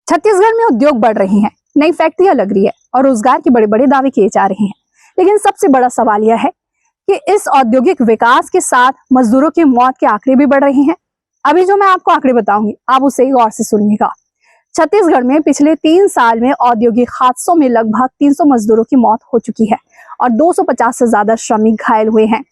छत्तीसगढ़ में उद्योग बढ़ रहे हैं, नई फैक्ट्रियां लग रही है और रोजगार के बड़े बड़े दावे किए जा रहे हैं। लेकिन सबसे बड़ा सवाल यह है कि इस औद्योगिक विकास के साथ मजदूरों की मौत के आंकड़े भी बढ़ रहे हैं। अभी जो मैं आपको आंकड़े बताऊंगी, आप उसे गौर से सुनिएगा। छत्तीसगढ़ में पिछले 3 साल में औद्योगिक हादसों में लगभग 300 मजदूरों की मौत हो चुकी है और 250 से ज्यादा श्रमिक घायल हुए हैं।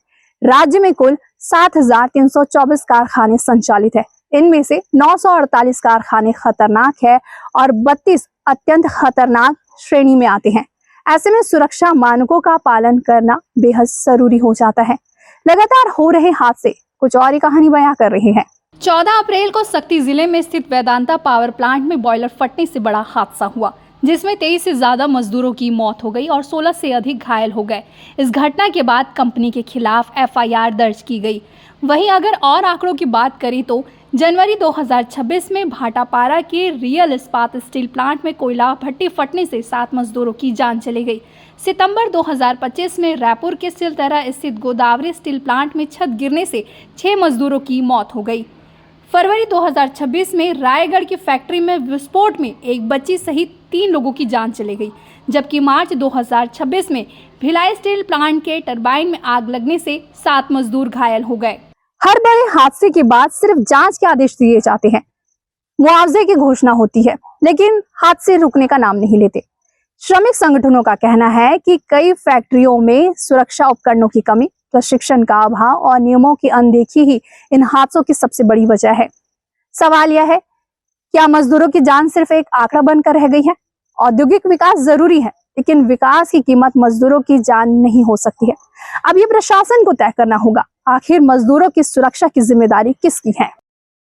राज्य में कुल 7,324 कारखाने संचालित है। इनमें से 948 कारखाने खतरनाक है और 32 अत्यंत खतरनाक श्रेणी में आते हैं। ऐसे में सुरक्षा मानकों का पालन करना बेहद जरूरी हो जाता है। लगातार हो रहे हादसे कुछ और ही कहानी बयां कर रहे हैं। 14 अप्रैल को सक्ती जिले में स्थित वेदांता पावर प्लांट में बॉयलर फटने से बड़ा हादसा हुआ, जिसमें 23 से ज्यादा मजदूरों की मौत हो गई और 16 से अधिक घायल हो गए। इस घटना के बाद कंपनी के खिलाफ FIR दर्ज की गई। वहीं अगर और आंकड़ों की बात करें तो जनवरी 2026 में भाटापारा के रियल इस्पात स्टील प्लांट में कोयला भट्टी फटने से 7 मजदूरों की जान चली गई। सितंबर 2025 में रायपुर के सिलतरा स्थित गोदावरी स्टील प्लांट में छत गिरने से 6 मजदूरों की मौत हो गई। फरवरी 2026 में रायगढ़ की फैक्ट्री में विस्फोट में एक बच्ची सहित 3 लोगों की जान चली गई, जबकि मार्च 2026 में भिलाई स्टील प्लांट के टरबाइन में आग लगने से 7 मजदूर घायल हो गए। हर बड़े हादसे के बाद सिर्फ जांच के आदेश दिए जाते हैं, मुआवजे की घोषणा होती है, लेकिन हादसे रुकने का नाम नहीं लेते। श्रमिक संगठनों का कहना है कि कई फैक्ट्रियों में सुरक्षा उपकरणों की कमी, प्रशिक्षण का अभाव और नियमों की अनदेखी ही इन हादसों की सबसे बड़ी वजह है। सवाल यह है, क्या मजदूरों की जान सिर्फ एक आंकड़ा बनकर रह गई है? औद्योगिक विकास जरूरी है, लेकिन विकास की कीमत मजदूरों की जान नहीं हो सकती है। अब ये प्रशासन को तय करना होगा, आखिर मजदूरों की सुरक्षा की जिम्मेदारी किसकी है।